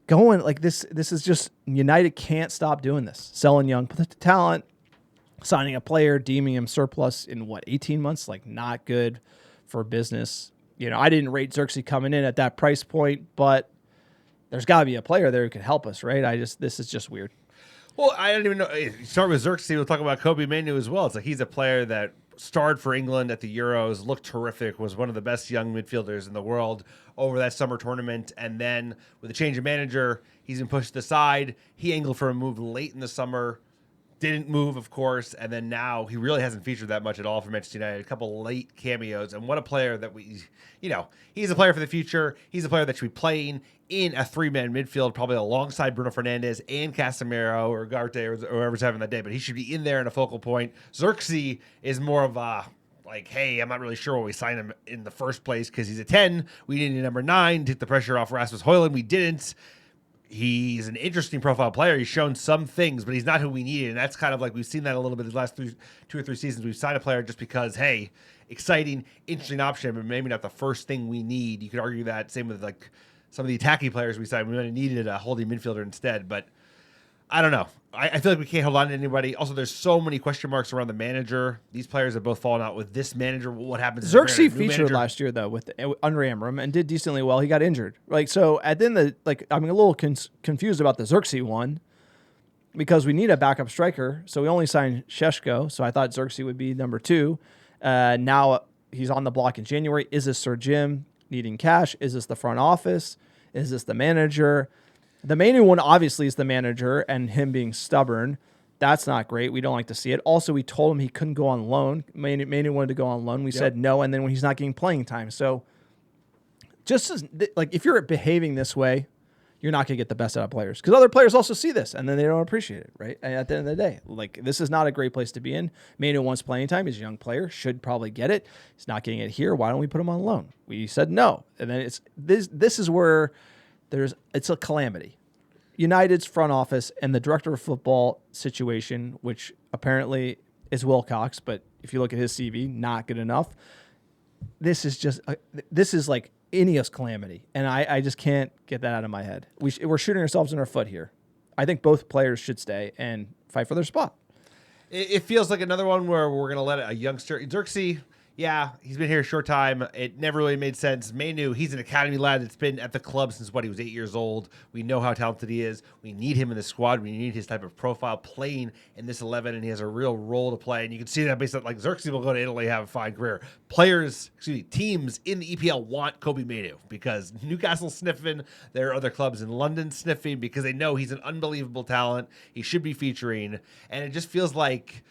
going like this. This is just, United can't stop doing this. Selling young talent, signing a player, deeming him surplus in 18 months, like not good for business. You know, I didn't rate Zirkzee coming in at that price point, but there's got to be a player there who can help us, right? This is just weird. Well, I don't even know. Start with Zirkzee. We'll talk about Kobbie Mainu as well. It's like he's a player that starred for England at the Euros, looked terrific, was one of the best young midfielders in the world over that summer tournament. And then with a change of manager, he's been pushed aside. He angled for a move late in the summer. Didn't move, of course, and then now he really hasn't featured that much at all for Manchester United. A couple late cameos, and what a player that he's a player for the future. He's a player that should be playing in a three-man midfield, probably alongside Bruno Fernandes and Casemiro or Ugarte or whoever's having that day, but he should be in there in a focal point. Zirkzee is more of a, like, hey, I'm not really sure why we signed him in the first place because he's a 10. We needed a number 9, take the pressure off Rasmus Højlund. We didn't. He's an interesting profile player. He's shown some things, but he's not who we needed. And that's kind of like we've seen that a little bit the last 2 or 3 seasons. We've signed a player just because, hey, exciting, interesting option, but maybe not the first thing we need. You could argue that. Same with like some of the attacking players we signed. We might have needed a holding midfielder instead, but I don't know. I feel like we can't hold on to anybody. Also, there's so many question marks around the manager. These players have both fallen out with this manager. What happens? Zirkzee featured last year though under Amorim and did decently well. He got injured. Like, so at the end of I'm a little confused about the Zirkzee one because we need a backup striker. So we only signed Šeško. So I thought Zirkzee would be number 2. Now he's on the block in January. Is this Sir Jim needing cash? Is this the front office? Is this the manager? The Mainu one obviously is the manager and him being stubborn. That's not great. We don't like to see it. Also, we told him he couldn't go on loan. Mainu wanted to go on loan. We said no, and then when he's not getting playing time. So just as, like, if you're behaving this way, you're not going to get the best out of players because other players also see this and then they don't appreciate it, right? And at the end of the day, like, this is not a great place to be in. Mainu wants playing time. He's a young player, should probably get it. He's not getting it here. Why don't we put him on loan? We said no. And then this is where it's a calamity. United's front office and the director of football situation, which apparently is Wilcox, but if you look at his CV, not good enough. This is like Ineos calamity, and I just can't get that out of my head. We're shooting ourselves in our foot here. I think both players should stay and fight for their spot. It feels like another one where we're going to let a youngster, Zirkzee. Yeah, he's been here a short time. It never really made sense. Mainu, he's an academy lad that's been at the club since he was 8 years old. We know how talented he is. We need him in the squad. We need his type of profile playing in this 11, and he has a real role to play. And you can see that based on, like, Zirkzee will go to Italy, have a fine career. Teams in the EPL want Kobbie Mainu because Newcastle's sniffing. There are other clubs in London sniffing because they know he's an unbelievable talent. He should be featuring. And it just feels like,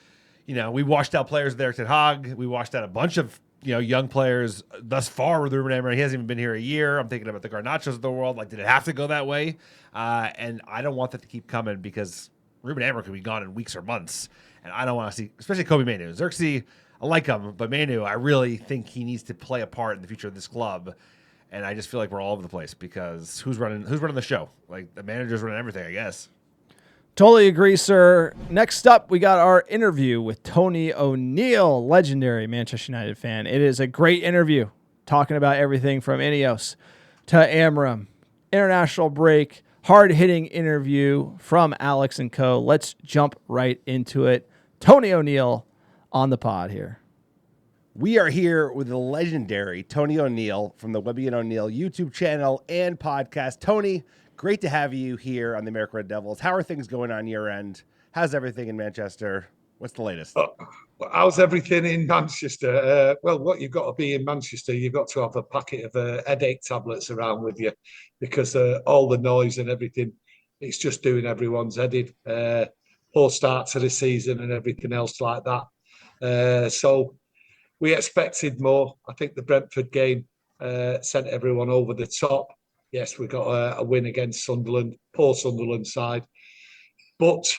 we washed out players there at Ten Hag. We washed out a bunch of, young players thus far with Ruben Amorim. He hasn't even been here a year. I'm thinking about the Garnachos of the world. Like, did it have to go that way? And I don't want that to keep coming because Ruben Amorim could be gone in weeks or months. And I don't want to see, especially Kobbie Mainu. Zirkzee, I like him, but Manu, I really think he needs to play a part in the future of this club. And I just feel like we're all over the place because who's running the show? Like the manager's running everything, I guess. Totally agree, sir. Next up, we got our interview with Tony O'Neill, legendary Manchester United fan. It is a great interview, talking about everything from Ineos to Amorim, international break, hard-hitting interview from Alex and co. Let's jump right into it. Tony O'Neill on the pod here. We are here with the legendary Tony O'Neill from the Webby O'Neill YouTube channel and podcast. Tony, great to have you here on the American Red Devils. How are things going on your end? How's everything in Manchester? What's the latest? How's everything in Manchester? Well, what you've got to be in Manchester, you've got to have a packet of headache tablets around with you because all the noise and everything, it's just doing everyone's head in. Poor start to the season and everything else like that. So we expected more. I think the Brentford game sent everyone over the top. Yes, we got a win against Sunderland, poor Sunderland side. But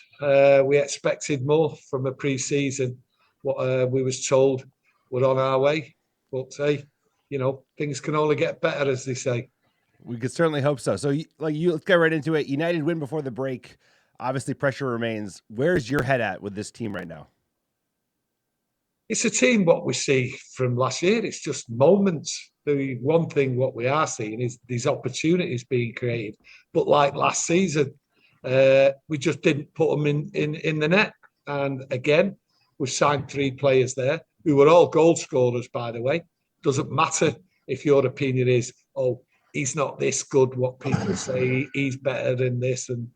we expected more from a pre-season. What we was told, we're on our way. But hey, things can only get better, as they say. We could certainly hope so. So, let's get right into it. United win before the break. Obviously, pressure remains. Where's your head at with this team right now? It's a team what we see from last year. It's just moments. The one thing what we are seeing is these opportunities being created. But like last season, we just didn't put them in the net. And again, we've signed 3 players there who were all goal scorers, by the way. Doesn't matter if your opinion is, oh, he's not this good, what people say, he's better than this. And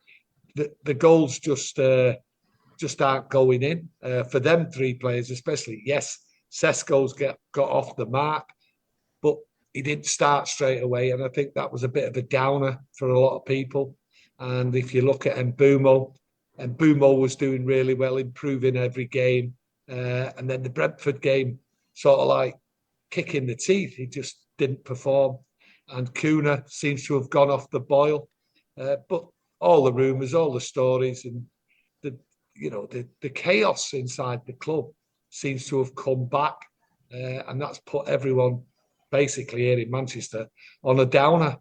the goals just aren't going in for them 3 players, especially. Yes, Sesko's got off the mark, but he didn't start straight away. And I think that was a bit of a downer for a lot of people. And if you look at Mbeumo was doing really well, improving every game. And then the Brentford game, sort of like kicking the teeth. He just didn't perform. And Kuna seems to have gone off the boil. But all the rumours, all the stories, and the chaos inside the club seems to have come back. And that's put everyone basically here in Manchester on a downer.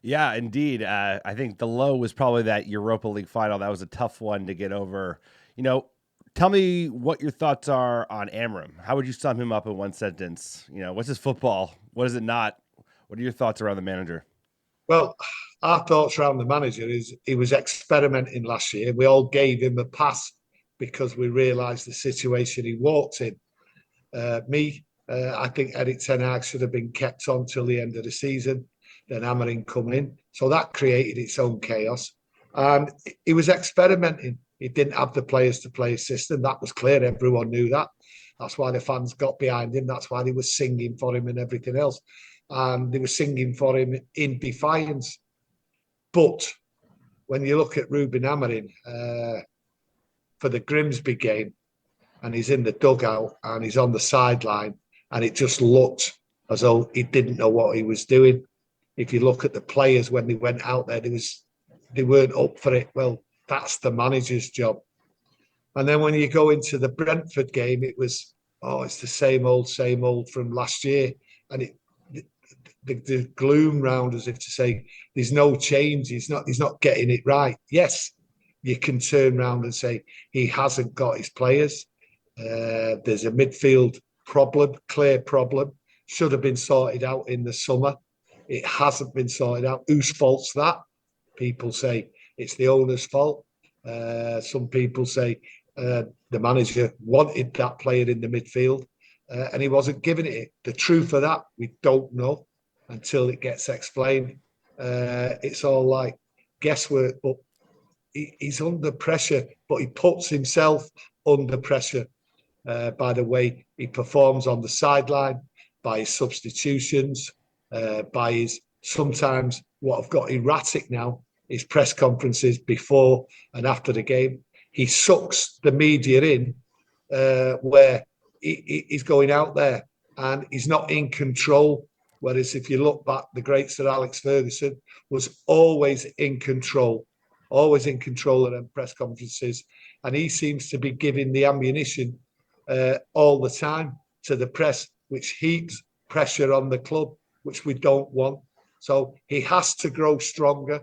Yeah, indeed. I think the low was probably that Europa League final. That was a tough one to get over. Tell me what your thoughts are on Amorim. How would you sum him up in one sentence? What's his football? What is it not? What are your thoughts around the manager? Well, our thoughts around the manager is he was experimenting last year. We all gave him a pass because we realised the situation he walked in. I think Eric Ten Hag should have been kept on till the end of the season. Then Amorim come in. So that created its own chaos. And he was experimenting. He didn't have the players to play his system. That was clear. Everyone knew that. That's why the fans got behind him. That's why they were singing for him and everything else. And they were singing for him in defiance. But when you look at Ruben Amorim for the Grimsby game, and he's in the dugout and he's on the sideline, and it just looked as though he didn't know what he was doing. If you look at the players when they went out there, they weren't up for it. Well, that's the manager's job. And then when you go into the Brentford game, it was, it's the same old from last year. And the gloom round as if to say there's no change. He's not getting it right. Yes, you can turn around and say he hasn't got his players. There's a midfield problem, clear problem. Should have been sorted out in the summer. It hasn't been sorted out. Whose fault's that? People say it's the owner's fault. Some people say the manager wanted that player in the midfield and he wasn't giving it. The truth of that, we don't know until it gets explained. It's all like guesswork, but he's under pressure, but he puts himself under pressure by the way he performs on the sideline, by his substitutions, by his sometimes what I've got erratic now, his press conferences before and after the game. He sucks the media in where he's going out there and he's not in control. Whereas if you look back, the great Sir Alex Ferguson was always in control of them press conferences. And he seems to be giving the ammunition all the time to the press, which heaps pressure on the club, which we don't want. So he has to grow stronger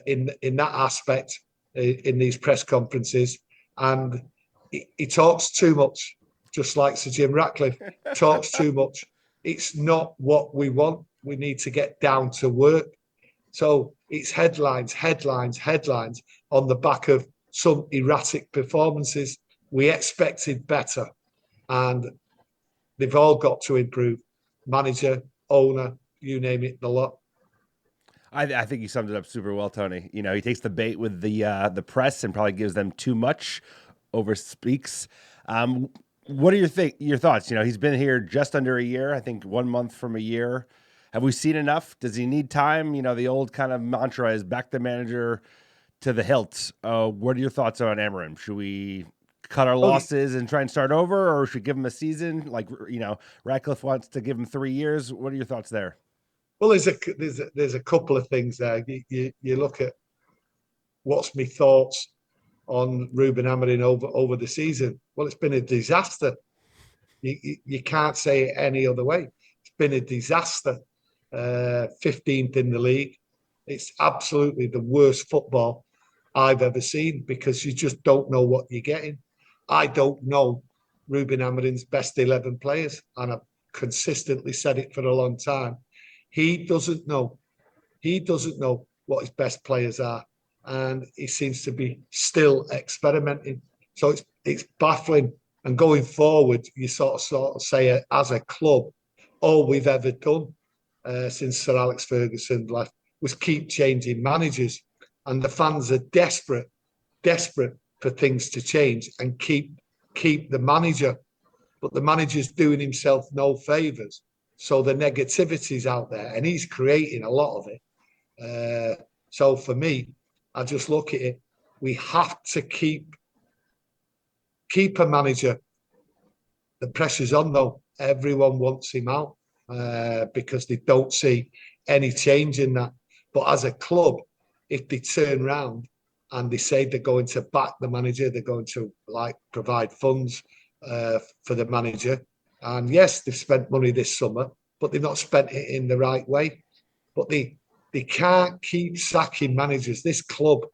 in that aspect in these press conferences. And he talks too much, just like Sir Jim Ratcliffe talks too much. It's not what we want. We need to get down to work. So it's headlines, headlines, headlines on the back of some erratic performances. We expected better, and they've all got to improve. Manager, owner, you name it, the lot. I think you summed it up super well, Tony. You know, he takes the bait with the press and probably gives them too much, overspeaks. What are your thoughts? You know, he's been here just under a year. I think 1 month from a year. Have we seen enough? Does he need time? You know, the old kind of mantra is back the manager to the hilt. What are your thoughts on Amorim? Should we cut our losses and try and start over, or should we give him a season? Like, you know, Ratcliffe wants to give him 3 years. What are your thoughts there? Well, there's a couple of things there. You look at what's my thoughts on Ruben Amorim over the season. Well, it's been a disaster. You can't say it any other way. It's been a disaster. 15th in the league. It's absolutely the worst football I've ever seen because you just don't know what you're getting. I don't know Ruben Amorim's best 11 players, and I've consistently said it for a long time. He doesn't know. He doesn't know what his best players are, and he seems to be still experimenting. So it's baffling. And going forward, you sort of say as a club, all we've ever done since Sir Alex Ferguson left was keep changing managers, and the fans are desperate for things to change and keep the manager. But the manager's doing himself no favours. So the negativity's out there, and he's creating a lot of it. So for me, I just look at it. We have to keep a manager. The pressure's on, though. Everyone wants him out because they don't see any change in that. But as a club, if they turn round and they say they're going to back the manager, they're going to provide funds for the manager. And yes, they've spent money this summer, but they've not spent it in the right way. But they can't keep sacking managers. This club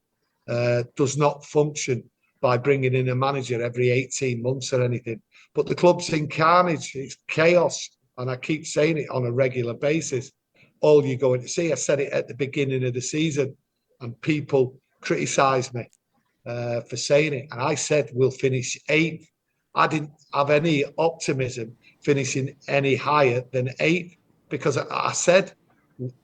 does not function by bringing in a manager every 18 months or anything. But the club's in carnage. It's chaos. And I keep saying it on a regular basis. All you're going to see, I said it at the beginning of the season, and people criticised me for saying it. And I said, we'll finish 8th. I didn't have any optimism finishing any higher than 8th because I said,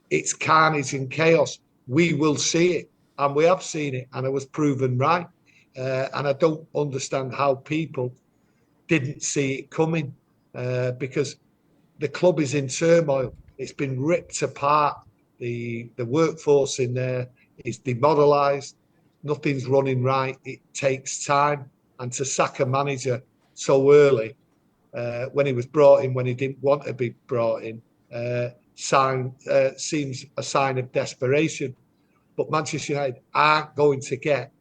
it's carnage and chaos. We will see it. And we have seen it. And I was proven right. And I don't understand how people didn't see it coming because the club is in turmoil. It's been ripped apart. The workforce in there is demoralised. Nothing's running right. It takes time. And to sack a manager so early when he was brought in, when he didn't want to be brought in, seems a sign of desperation. But Manchester United aren't going to get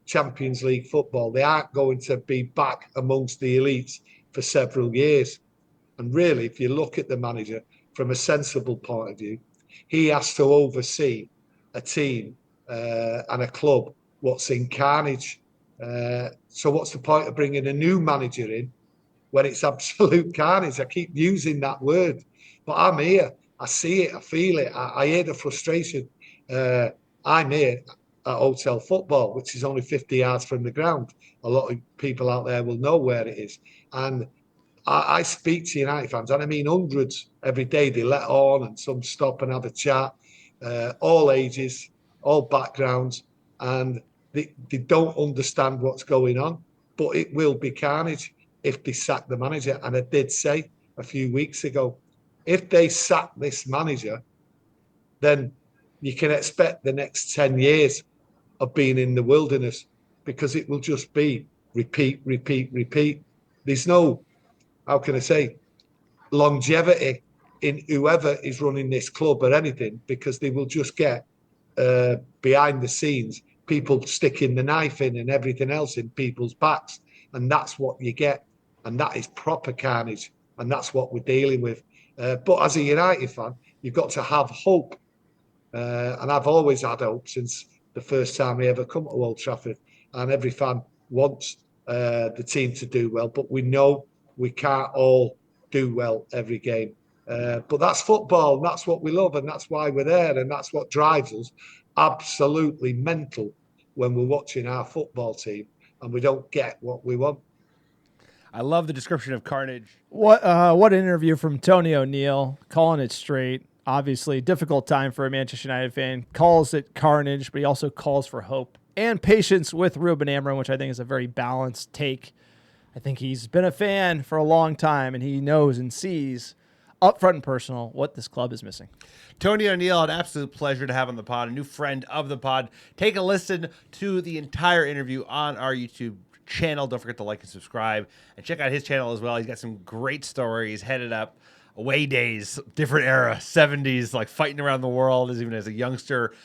Champions League football. They aren't going to be back amongst the elites for several years. And really, if you look at the manager from a sensible point of view, he has to oversee a team and a club what's in carnage. So what's the point of bringing a new manager in when it's absolute carnage? I keep using that word, but I'm here. I see it. I feel it. I hear the frustration. I'm here at Hotel Football, which is only 50 yards from the ground. A lot of people out there will know where it is. And I speak to United fans, and I mean hundreds every day. They let on and some stop and have a chat, all ages, all backgrounds, and they don't understand what's going on. But it will be carnage if they sack the manager. And I did say a few weeks ago, if they sack this manager, then you can expect the next 10 years of being in the wilderness because it will just be repeat. There's no, how can I say, longevity in whoever is running this club or anything because they will just get behind the scenes, people sticking the knife in and everything else in people's backs. And that's what you get. and that is proper carnage, and that's what we're dealing with. But as a United fan, you've got to have hope, and I've always had hope since the first time we ever come to Old Trafford, and every fan wants the team to do well, but we know we can't all do well every game. But that's football, and that's what we love, and that's why we're there, and that's what drives us absolutely mental when we're watching our football team and we don't get what we want. I love the description of carnage. What an interview from Tony O'Neill, calling it straight. Obviously, difficult time for a Manchester United fan. Calls it carnage, but he also calls for hope and patience with Ruben Amorim, which I think is a very balanced take. I think he's been a fan for a long time, and he knows and sees up front and personal what this club is missing. Tony O'Neill, an absolute pleasure to have on the pod, a new friend of the pod. Take a listen to the entire interview on our YouTube channel. Don't forget to like and subscribe, and check out his channel as well. He's got some great stories headed up. Away days, different era, 70s, like fighting around the world, even as a youngster.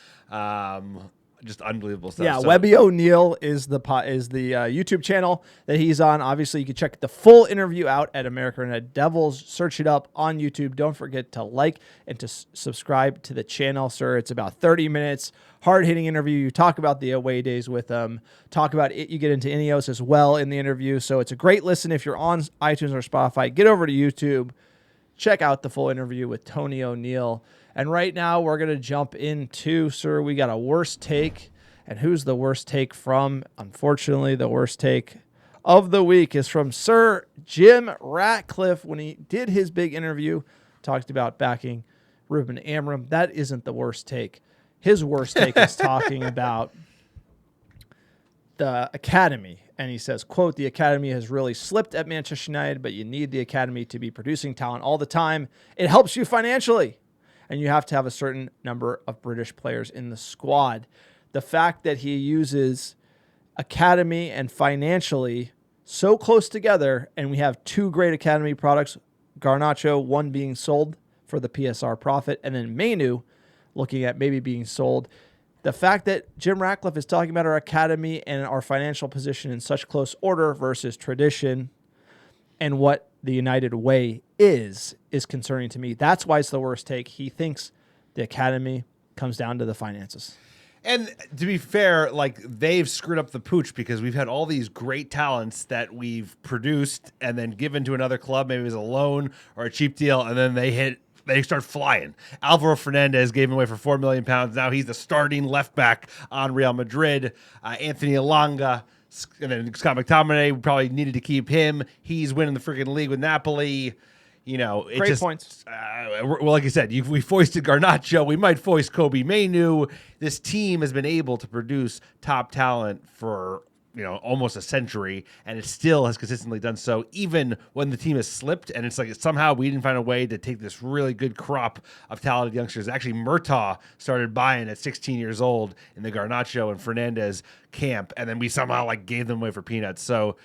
Just unbelievable stuff. Yeah, Webby O'Neill is the YouTube channel that he's on. Obviously, you can check the full interview out at American Red Devils. Search it up on YouTube. Don't forget to like and to subscribe to the channel, sir. It's about 30 minutes. Hard-hitting interview. You talk about the away days with them. Talk about it. You get into Ineos as well in the interview. So it's a great listen. If you're on iTunes or Spotify, get over to YouTube. Check out the full interview with Tony O'Neill. And right now we're going to jump into, sir, we got a worst take. And who's the worst take from? Unfortunately, the worst take of the week is from Sir Jim Ratcliffe when he did his big interview, talked about backing Ruben Amorim. That isn't the worst take. His worst take is talking about the academy. And he says, quote, "The academy has really slipped at Manchester United, but you need the academy to be producing talent all the time. It helps you financially. And you have to have a certain number of British players in the squad." The fact that he uses academy and financially so close together, and we have two great academy products, Garnacho, one being sold for the PSR profit, and then Mainu looking at maybe being sold. The fact that Jim Ratcliffe is talking about our academy and our financial position in such close order versus tradition and what the United way is concerning to me. That's why it's the worst take. He thinks the academy comes down to the finances. And to be fair, like, they've screwed up the pooch because we've had all these great talents that we've produced and then given to another club, maybe as a loan or a cheap deal, and then they start flying. Alvaro Fernandez gave him away for £4 million. Now he's the starting left back on Real Madrid. Anthony Elanga, and then Scott McTominay, we probably needed to keep him. He's winning the freaking league with Napoli. You know, it Great just, points. Well, like I said, we foisted Garnacho. We might foist Kobbie Mainu. This team has been able to produce top talent for, almost a century, and it still has consistently done so, even when the team has slipped. And it's like somehow we didn't find a way to take this really good crop of talented youngsters. Actually, Murtaugh started buying at 16 years old in the Garnacho and Fernandez camp, and then we somehow gave them away for peanuts. So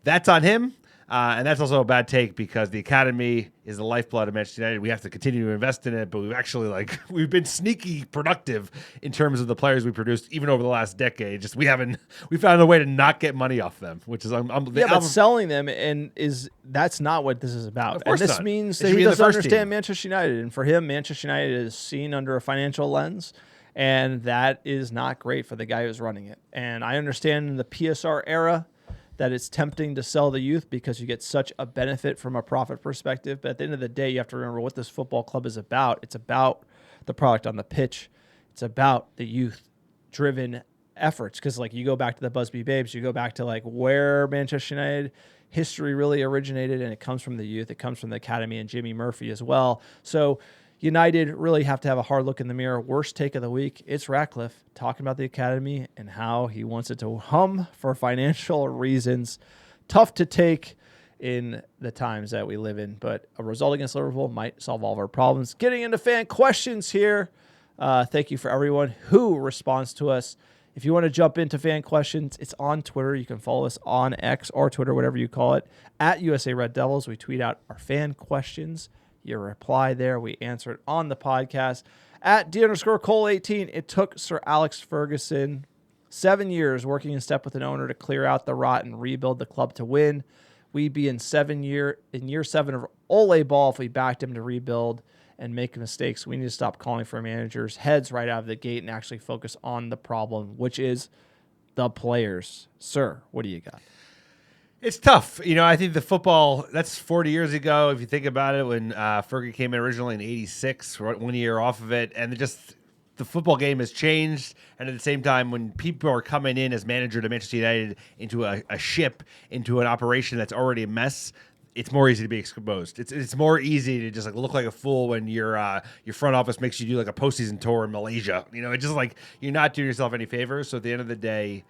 that's on him. And that's also a bad take because the academy is the lifeblood of Manchester United. We have to continue to invest in it, but we've actually we've been sneaky productive in terms of the players we produced even over the last decade. Just we found a way to not get money off them, which is but selling them that's not what this is about. And this means that he doesn't understand Manchester United, and for him, Manchester United is seen under a financial lens, and that is not great for the guy who's running it. And I understand in the PSR era that it's tempting to sell the youth because you get such a benefit from a profit perspective. But at the end of the day, you have to remember what this football club is about. It's about the product on the pitch. It's about the youth-driven efforts. Because you go back to the Busby Babes, you go back to where Manchester United history really originated, and it comes from the youth. It comes from the academy and Jimmy Murphy as well. So United really have to have a hard look in the mirror. Worst take of the week, it's Ratcliffe talking about the academy and how he wants it to hum for financial reasons. Tough to take in the times that we live in, but a result against Liverpool might solve all of our problems. Getting into fan questions here. Thank you for everyone who responds to us. If you want to jump into fan questions, it's on Twitter. You can follow us on X or Twitter, whatever you call it, at USA Red Devils. We tweet out our fan questions. You reply there. We answer it on the podcast. At D_Cole18, it took Sir Alex Ferguson 7 years working in step with an owner to clear out the rot and rebuild the club to win. we'd be in year 7 of Ole ball if we backed him to rebuild and make mistakes. We need to stop calling for managers' heads right out of the gate and actually focus on the problem, which is the players. Sir, what do you got? It's tough. I think the football, that's 40 years ago, if you think about it, when Fergie came in originally in 86, 1 year off of it, and the football game has changed. And at the same time, when people are coming in as manager to Manchester United into a ship, into an operation that's already a mess, it's more easy to be exposed. It's more easy to just look like a fool when your front office makes you do a postseason tour in Malaysia. It's just you're not doing yourself any favors. So at the end of the day,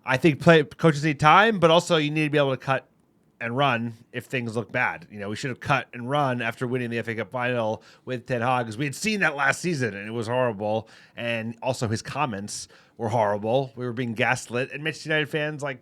I think coaches need time, but also you need to be able to cut and run if things look bad. We should have cut and run after winning the FA Cup final with Ten Hag, because we had seen that last season and it was horrible. And also his comments were horrible. We were being gaslit, and Manchester United fans, I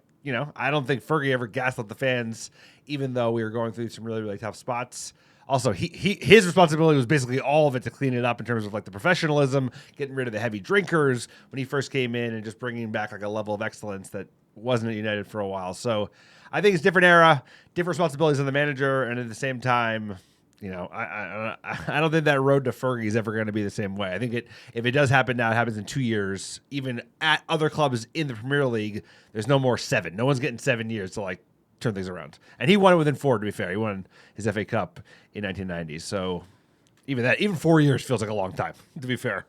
don't think Fergie ever gaslit the fans, even though we were going through some really, really tough spots. Also, his responsibility was basically all of it to clean it up in terms of the professionalism, getting rid of the heavy drinkers when he first came in, and just bringing back a level of excellence that wasn't at United for a while. So I think it's a different era, different responsibilities on the manager, and at the same time, I don't think that road to Fergie is ever going to be the same way. I think if it does happen now, it happens in 2 years. Even at other clubs in the Premier League, there's no more 7. No one's getting 7 years to turn things around. And he won it within 4, to be fair. He won his FA Cup in 1990. So even 4 years feels like a long time, to be fair.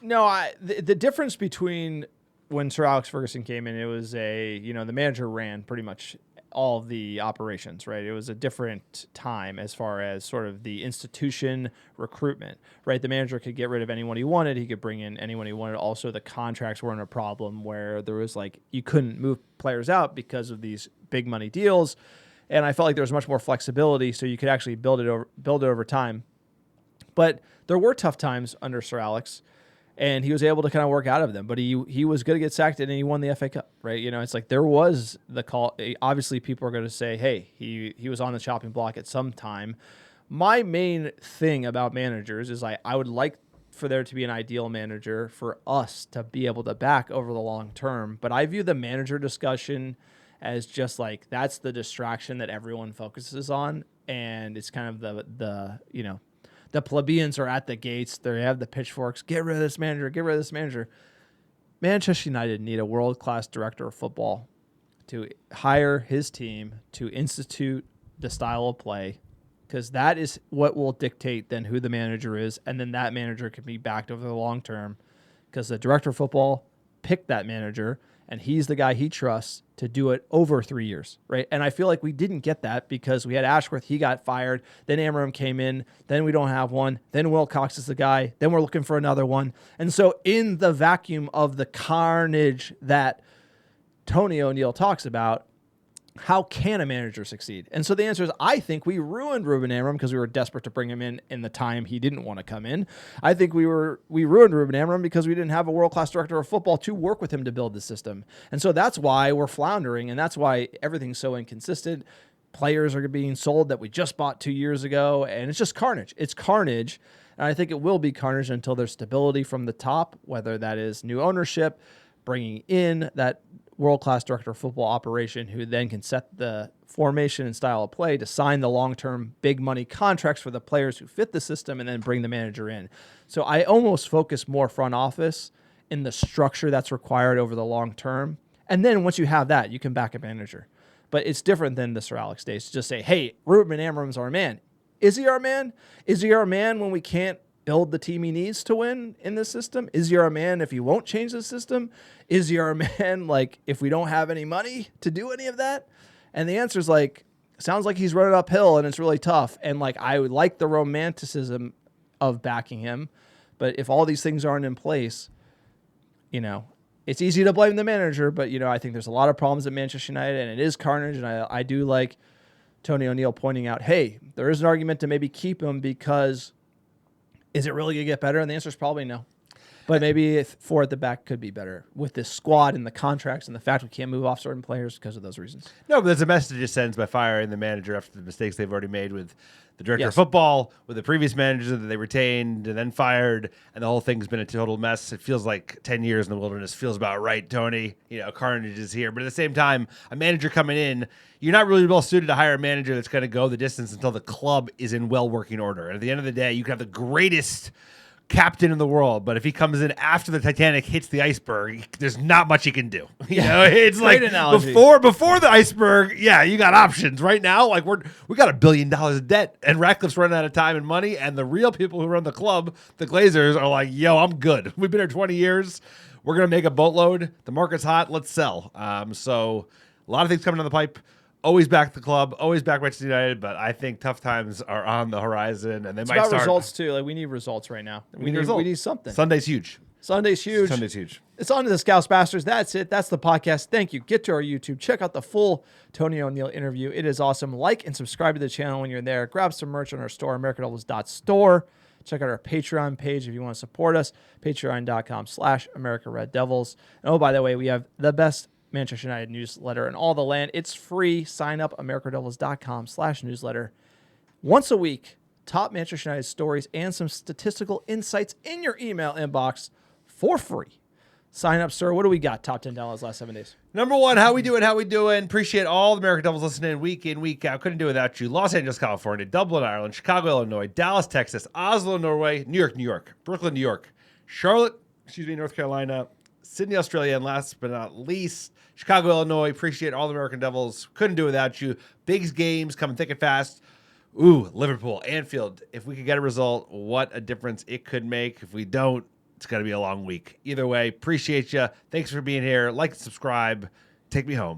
No, the difference between when Sir Alex Ferguson came in, it was the manager ran pretty much all of the operations, right? It was a different time as far as sort of the institution recruitment, right? The manager could get rid of anyone he wanted. He could bring in anyone he wanted. Also, the contracts weren't a problem where there was you couldn't move players out because of these big money deals. And I felt like there was much more flexibility, so you could actually build it over time. But there were tough times under Sir Alex, and he was able to kind of work out of them. But he was going to get sacked, and he won the FA Cup, right? It's there was the call. Obviously, people are going to say, hey, he was on the chopping block at some time. My main thing about managers is I would like for there to be an ideal manager for us to be able to back over the long term. But I view the manager discussion as just that's the distraction that everyone focuses on. And it's kind of the plebeians are at the gates. They have the pitchforks. Get rid of this manager. Get rid of this manager. Manchester United need a world-class director of football to hire his team to institute the style of play, because that is what will dictate then who the manager is, and then that manager can be backed over the long term, because the director of football picked that manager, and he's the guy he trusts to do it over 3 years, right? And I feel like we didn't get that because we had Ashworth, he got fired, then Amorim came in, then we don't have one, then Wilcox is the guy, then we're looking for another one. And so in the vacuum of the carnage that Tony O'Neill talks about, how can a manager succeed? And so the answer is, I think we ruined Ruben Amorim because we were desperate to bring him in the time he didn't want to come in. I think we ruined Ruben Amorim because we didn't have a world-class director of football to work with him to build the system. And so that's why we're floundering, and that's why everything's so inconsistent. Players are being sold that we just bought 2 years ago, and it's just carnage. It's carnage, and I think it will be carnage until there's stability from the top, whether that is new ownership, bringing in that world-class director of football operation who then can set the formation and style of play to sign the long-term big money contracts for the players who fit the system and then bring the manager in. So I almost focus more front office in the structure that's required over the long term. And then once you have that, you can back a manager. But it's different than the Sir Alex days to just say, hey, Ruben Amorim's our man. Is he our man? Is he our man when we can't build the team he needs to win in this system? Is he our man if he won't change the system? Is he our man if we don't have any money to do any of that? And the answer is sounds like he's running uphill and it's really tough. And I would like the romanticism of backing him, but if all these things aren't in place, it's easy to blame the manager, but I think there's a lot of problems at Manchester United, and it is carnage. And I do like Tony O'Neill pointing out, hey, there is an argument to maybe keep him because is it really going to get better? And the answer is probably no. But maybe 4 at the back could be better with this squad and the contracts and the fact we can't move off certain players because of those reasons. No, but there's a message it sends by firing the manager after the mistakes they've already made with the director of Yes. football, with the previous manager that they retained and then fired, and the whole thing's been a total mess. It feels like 10 years in the wilderness feels about right, Tony. Carnage is here. But at the same time, a manager coming in, you're not really well suited to hire a manager that's going to go the distance until the club is in well-working order. And at the end of the day, you can have the greatest captain in the world, but if he comes in after the Titanic hits the iceberg, there's not much he can do. It's Great like analogy. before the iceberg, you got options. Right now, like we got $1 billion of debt, and Ratcliffe's running out of time and money, and the real people who run the club, the Glazers, are like, yo, I'm good. We've been here 20 years. We're gonna make a boatload. The market's hot. Let's sell. So a lot of things coming down the pipe. Always back the club, always back Manchester United, but I think tough times are on the horizon, and they might About start. results too. Like we need results right now. We need something. Sunday's huge. Sunday's huge. It's on to the Scouse Bastards. That's it. That's the podcast. Thank you. Get to our YouTube. Check out the full Tony O'Neill interview. It is awesome. Like and subscribe to the channel when you're there. Grab some merch on our store, americadevils.store. Check out our Patreon page if you want to support us. Patreon.com/AmericaRedDevils. And by the way, we have the best Manchester United newsletter in all the land. It's free. Sign up, americadevils.com/newsletter. Once a week, top Manchester United stories and some statistical insights in your email inbox for free. Sign up, sir. What do we got? Top 10 downloads last 7 days. Number one, how we doing? Appreciate all the American Devils listening week in, week out. Couldn't do it without you. Los Angeles, California, Dublin, Ireland, Chicago, Illinois, Dallas, Texas, Oslo, Norway, New York, Brooklyn, New York, Charlotte, North Carolina, Sydney, Australia, and last but not least, Chicago, Illinois. Appreciate all the American Devils. Couldn't do it without you. Big games coming thick and fast. Ooh, Liverpool, Anfield. If we could get a result, what a difference it could make. If we don't, it's going to be a long week. Either way, appreciate you. Thanks for being here. Like and subscribe. Take me home.